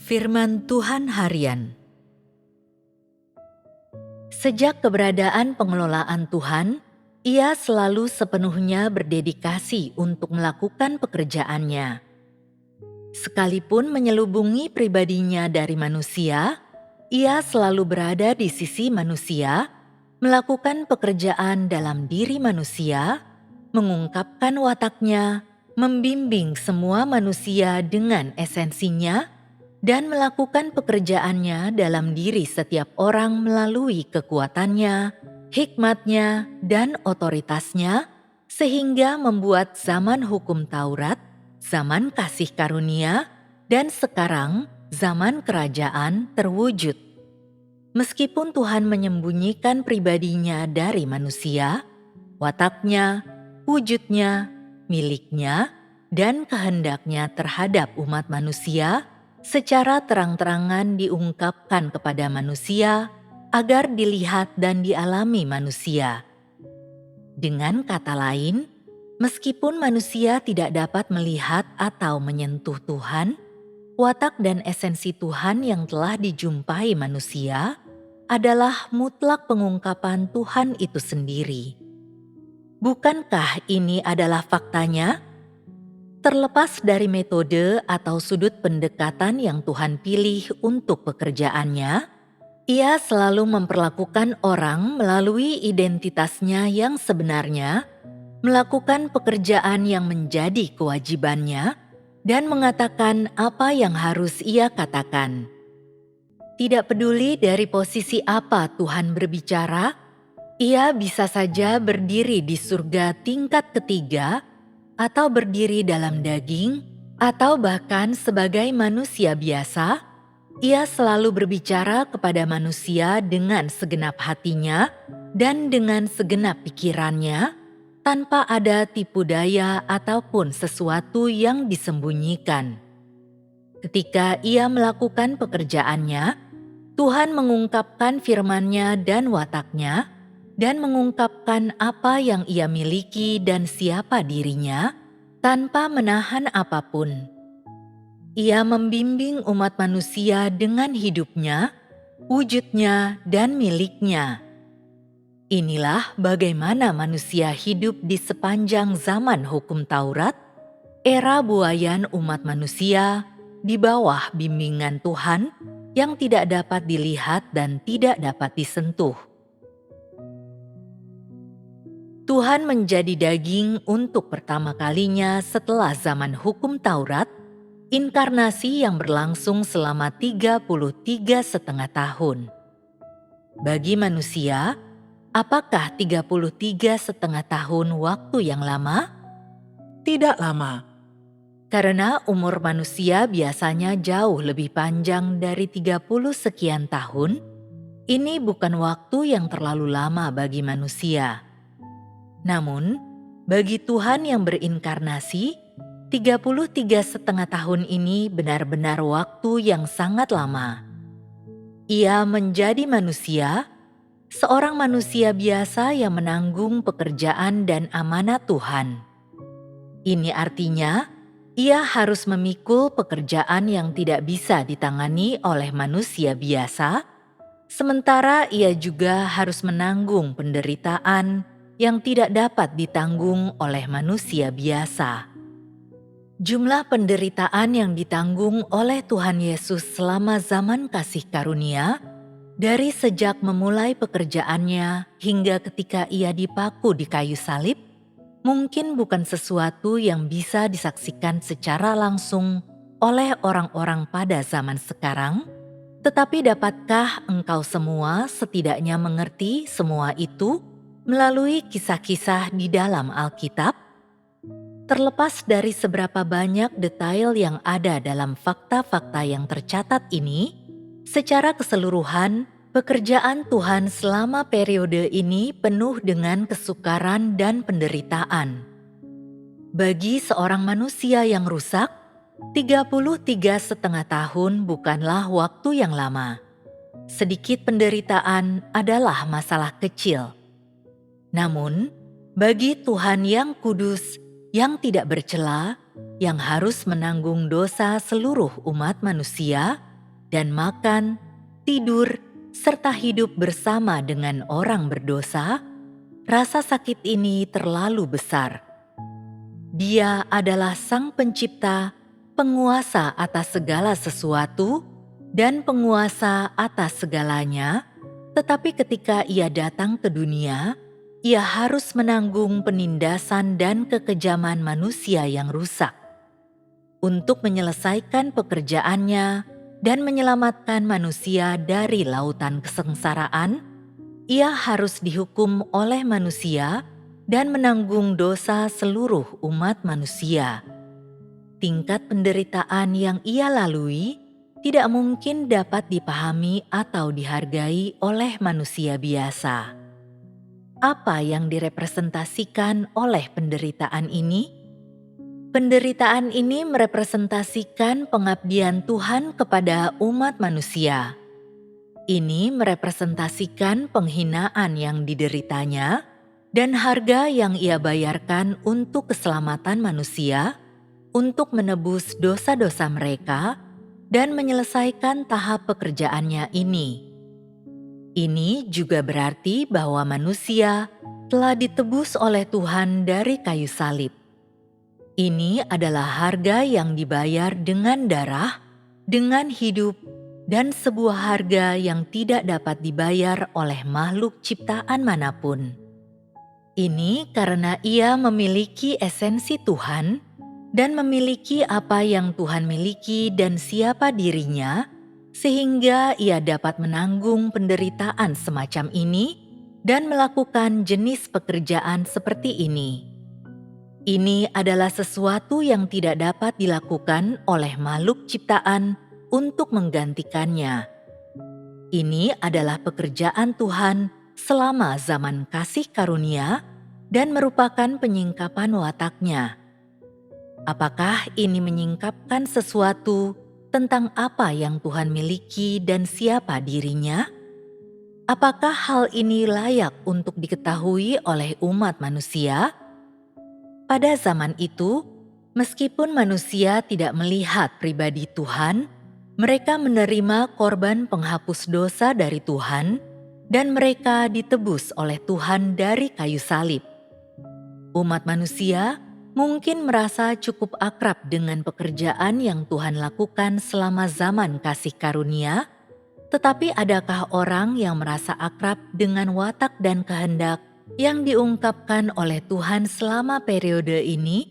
Firman Tuhan Harian. Sejak keberadaan pengelolaan Tuhan, Ia selalu sepenuhnya berdedikasi untuk melakukan pekerjaannya. Sekalipun menyelubungi pribadinya dari manusia, Ia selalu berada di sisi manusia, melakukan pekerjaan dalam diri manusia, mengungkapkan wataknya, membimbing semua manusia dengan esensinya, dan melakukan pekerjaannya dalam diri setiap orang melalui kekuatannya, hikmatnya, dan otoritasnya, sehingga membuat zaman hukum Taurat, zaman kasih karunia, dan sekarang zaman kerajaan terwujud. Meskipun Tuhan menyembunyikan pribadinya dari manusia, wataknya, wujudnya, miliknya, dan kehendaknya terhadap umat manusia secara terang-terangan diungkapkan kepada manusia agar dilihat dan dialami manusia. Dengan kata lain, meskipun manusia tidak dapat melihat atau menyentuh Tuhan, watak dan esensi Tuhan yang telah dijumpai manusia adalah mutlak pengungkapan Tuhan itu sendiri. Bukankah ini adalah faktanya? Terlepas dari metode atau sudut pendekatan yang Tuhan pilih untuk pekerjaannya, Ia selalu memperlakukan orang melalui identitasnya yang sebenarnya, melakukan pekerjaan yang menjadi kewajibannya, dan mengatakan apa yang harus Ia katakan. Tidak peduli dari posisi apa Tuhan berbicara, Ia bisa saja berdiri di surga tingkat ketiga, atau berdiri dalam daging, atau bahkan sebagai manusia biasa. Ia selalu berbicara kepada manusia dengan segenap hatinya dan dengan segenap pikirannya, tanpa ada tipu daya ataupun sesuatu yang disembunyikan. Ketika Ia melakukan pekerjaannya, Tuhan mengungkapkan firman-Nya dan wataknya, dan mengungkapkan apa yang Ia miliki dan siapa dirinya, tanpa menahan apapun. Ia membimbing umat manusia dengan hidupnya, wujudnya, dan miliknya. Inilah bagaimana manusia hidup di sepanjang zaman hukum Taurat, era buayan umat manusia, di bawah bimbingan Tuhan yang tidak dapat dilihat dan tidak dapat disentuh. Tuhan menjadi daging untuk pertama kalinya setelah zaman hukum Taurat, inkarnasi yang berlangsung selama 33,5 tahun. Bagi manusia, apakah 33,5 tahun waktu yang lama? Tidak lama. Karena umur manusia biasanya jauh lebih panjang dari 30 sekian tahun, ini bukan waktu yang terlalu lama bagi manusia. Namun, bagi Tuhan yang berinkarnasi, 33,5 tahun ini benar-benar waktu yang sangat lama. Ia menjadi manusia, seorang manusia biasa yang menanggung pekerjaan dan amanat Tuhan. Ini artinya, Ia harus memikul pekerjaan yang tidak bisa ditangani oleh manusia biasa, sementara Ia juga harus menanggung penderitaan yang tidak dapat ditanggung oleh manusia biasa. Jumlah penderitaan yang ditanggung oleh Tuhan Yesus selama zaman kasih karunia, dari sejak memulai pekerjaannya hingga ketika Ia dipaku di kayu salib, mungkin bukan sesuatu yang bisa disaksikan secara langsung oleh orang-orang pada zaman sekarang, tetapi dapatkah engkau semua setidaknya mengerti semua itu melalui kisah-kisah di dalam Alkitab? Terlepas dari seberapa banyak detail yang ada dalam fakta-fakta yang tercatat ini, secara keseluruhan, pekerjaan Tuhan selama periode ini penuh dengan kesukaran dan penderitaan. Bagi seorang manusia yang rusak, 33,5 tahun bukanlah waktu yang lama. Sedikit penderitaan adalah masalah kecil. Namun, bagi Tuhan yang kudus, yang tidak bercela, yang harus menanggung dosa seluruh umat manusia, dan makan, tidur, serta hidup bersama dengan orang berdosa, rasa sakit ini terlalu besar. Dia adalah Sang Pencipta, penguasa atas segala sesuatu, dan penguasa atas segalanya, tetapi ketika Ia datang ke dunia, Ia harus menanggung penindasan dan kekejaman manusia yang rusak. Untuk menyelesaikan pekerjaannya dan menyelamatkan manusia dari lautan kesengsaraan, Ia harus dihukum oleh manusia dan menanggung dosa seluruh umat manusia. Tingkat penderitaan yang Ia lalui tidak mungkin dapat dipahami atau dihargai oleh manusia biasa. Apa yang direpresentasikan oleh penderitaan ini? Penderitaan ini merepresentasikan pengabdian Tuhan kepada umat manusia. Ini merepresentasikan penghinaan yang dideritanya dan harga yang Ia bayarkan untuk keselamatan manusia, untuk menebus dosa-dosa mereka, dan menyelesaikan tahap pekerjaannya ini. Ini juga berarti bahwa manusia telah ditebus oleh Tuhan dari kayu salib. Ini adalah harga yang dibayar dengan darah, dengan hidup, dan sebuah harga yang tidak dapat dibayar oleh makhluk ciptaan manapun. Ini karena Ia memiliki esensi Tuhan dan memiliki apa yang Tuhan miliki dan siapa dirinya, sehingga Ia dapat menanggung penderitaan semacam ini dan melakukan jenis pekerjaan seperti ini. Ini adalah sesuatu yang tidak dapat dilakukan oleh makhluk ciptaan untuk menggantikannya. Ini adalah pekerjaan Tuhan selama zaman kasih karunia dan merupakan penyingkapan watak-Nya. Apakah ini menyingkapkan sesuatu tentang apa yang Tuhan miliki dan siapa dirinya? Apakah hal ini layak untuk diketahui oleh umat manusia? Pada zaman itu, meskipun manusia tidak melihat pribadi Tuhan, mereka menerima korban penghapus dosa dari Tuhan, dan mereka ditebus oleh Tuhan dari kayu salib. Umat manusia mungkin merasa cukup akrab dengan pekerjaan yang Tuhan lakukan selama zaman kasih karunia, tetapi adakah orang yang merasa akrab dengan watak dan kehendak yang diungkapkan oleh Tuhan selama periode ini?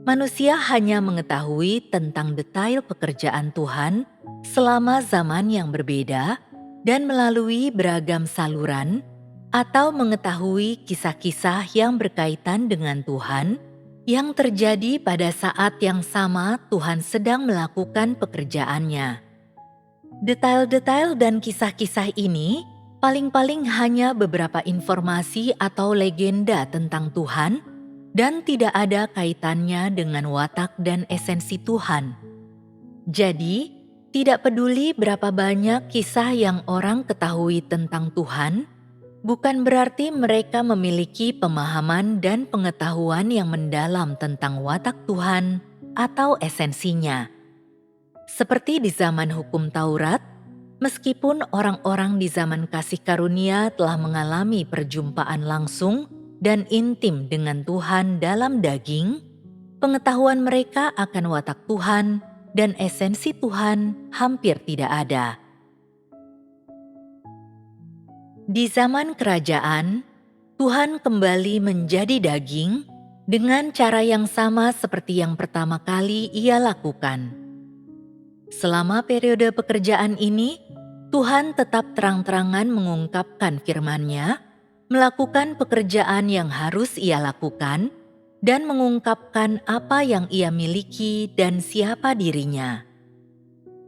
Manusia hanya mengetahui tentang detail pekerjaan Tuhan selama zaman yang berbeda dan melalui beragam saluran, atau mengetahui kisah-kisah yang berkaitan dengan Tuhan yang terjadi pada saat yang sama Tuhan sedang melakukan pekerjaannya. Detail-detail dan kisah-kisah ini paling-paling hanya beberapa informasi atau legenda tentang Tuhan dan tidak ada kaitannya dengan watak dan esensi Tuhan. Jadi, tidak peduli berapa banyak kisah yang orang ketahui tentang Tuhan, bukan berarti mereka memiliki pemahaman dan pengetahuan yang mendalam tentang watak Tuhan atau esensinya. Seperti di zaman hukum Taurat, meskipun orang-orang di zaman kasih karunia telah mengalami perjumpaan langsung dan intim dengan Tuhan dalam daging, pengetahuan mereka akan watak Tuhan dan esensi Tuhan hampir tidak ada. Di zaman kerajaan, Tuhan kembali menjadi daging dengan cara yang sama seperti yang pertama kali Ia lakukan. Selama periode pekerjaan ini, Tuhan tetap terang-terangan mengungkapkan firman-Nya, melakukan pekerjaan yang harus Ia lakukan, dan mengungkapkan apa yang Ia miliki dan siapa dirinya.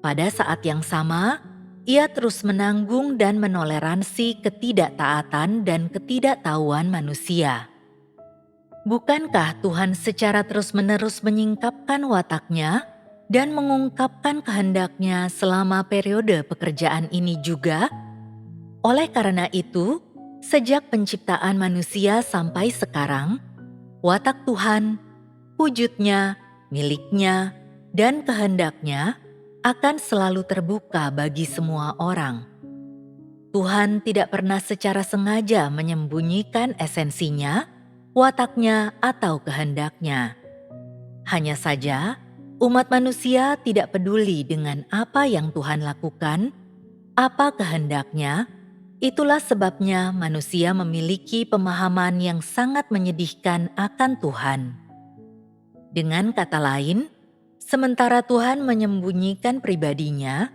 Pada saat yang sama, Ia terus menanggung dan menoleransi ketidaktaatan dan ketidaktahuan manusia. Bukankah Tuhan secara terus-menerus menyingkapkan watak-Nya dan mengungkapkan kehendak-Nya selama periode pekerjaan ini juga? Oleh karena itu, sejak penciptaan manusia sampai sekarang, watak Tuhan, wujud-Nya, milik-Nya, dan kehendak-Nya akan selalu terbuka bagi semua orang. Tuhan tidak pernah secara sengaja menyembunyikan esensinya, wataknya, atau kehendaknya. Hanya saja, umat manusia tidak peduli dengan apa yang Tuhan lakukan, apa kehendaknya. Itulah sebabnya manusia memiliki pemahaman yang sangat menyedihkan akan Tuhan. Dengan kata lain, sementara Tuhan menyembunyikan pribadinya,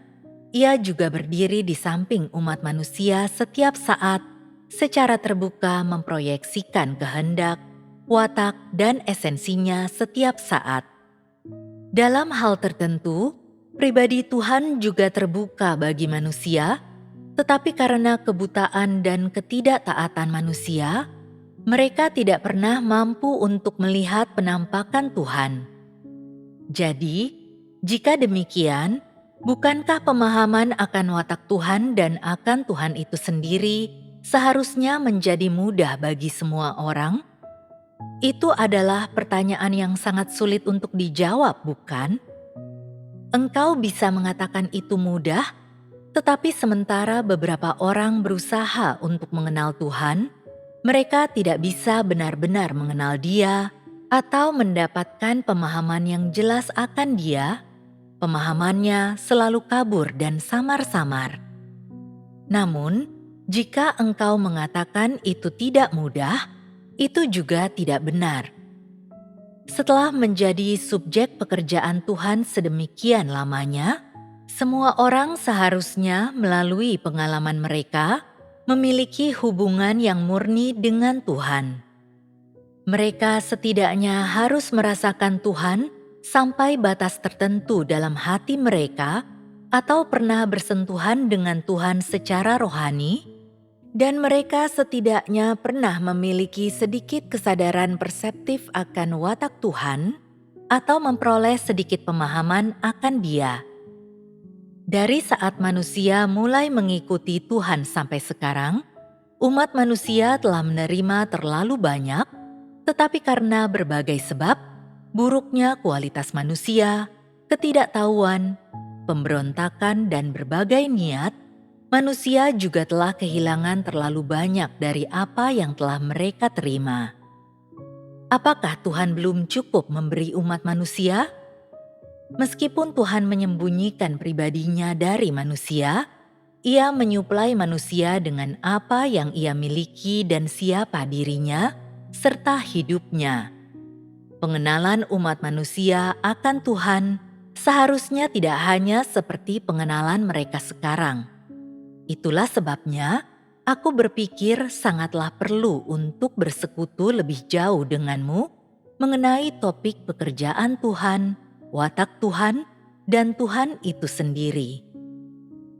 Ia juga berdiri di samping umat manusia setiap saat secara terbuka memproyeksikan kehendak, watak, dan esensinya setiap saat. Dalam hal tertentu, pribadi Tuhan juga terbuka bagi manusia, tetapi karena kebutaan dan ketidaktaatan manusia, mereka tidak pernah mampu untuk melihat penampakan Tuhan. Jadi, jika demikian, bukankah pemahaman akan watak Tuhan dan akan Tuhan itu sendiri seharusnya menjadi mudah bagi semua orang? Itu adalah pertanyaan yang sangat sulit untuk dijawab, bukan? Engkau bisa mengatakan itu mudah, tetapi sementara beberapa orang berusaha untuk mengenal Tuhan, mereka tidak bisa benar-benar mengenal Dia atau mendapatkan pemahaman yang jelas akan Dia. Pemahamannya selalu kabur dan samar-samar. Namun, jika engkau mengatakan itu tidak mudah, itu juga tidak benar. Setelah menjadi subjek pekerjaan Tuhan sedemikian lamanya, semua orang seharusnya melalui pengalaman mereka memiliki hubungan yang murni dengan Tuhan. Mereka setidaknya harus merasakan Tuhan sampai batas tertentu dalam hati mereka atau pernah bersentuhan dengan Tuhan secara rohani, dan mereka setidaknya pernah memiliki sedikit kesadaran perseptif akan watak Tuhan atau memperoleh sedikit pemahaman akan Dia. Dari saat manusia mulai mengikuti Tuhan sampai sekarang, umat manusia telah menerima terlalu banyak, tetapi karena berbagai sebab, buruknya kualitas manusia, ketidaktahuan, pemberontakan, dan berbagai niat, manusia juga telah kehilangan terlalu banyak dari apa yang telah mereka terima. Apakah Tuhan belum cukup memberi umat manusia? Meskipun Tuhan menyembunyikan pribadinya dari manusia, Ia menyuplai manusia dengan apa yang Ia miliki dan siapa dirinya, serta hidupnya. Pengenalan umat manusia akan Tuhan seharusnya tidak hanya seperti pengenalan mereka sekarang. Itulah sebabnya aku berpikir sangatlah perlu untuk bersekutu lebih jauh denganmu mengenai topik pekerjaan Tuhan, watak Tuhan, dan Tuhan itu sendiri.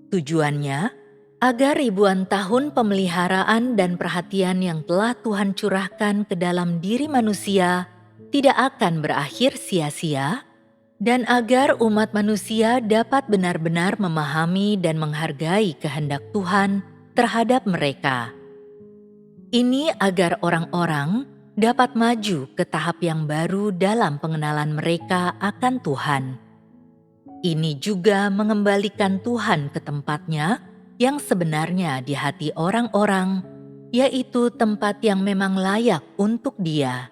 Tujuannya, agar ribuan tahun pemeliharaan dan perhatian yang telah Tuhan curahkan ke dalam diri manusia tidak akan berakhir sia-sia, dan agar umat manusia dapat benar-benar memahami dan menghargai kehendak Tuhan terhadap mereka. Ini agar orang-orang dapat maju ke tahap yang baru dalam pengenalan mereka akan Tuhan. Ini juga mengembalikan Tuhan ke tempatnya yang sebenarnya di hati orang-orang, yaitu tempat yang memang layak untuk Dia.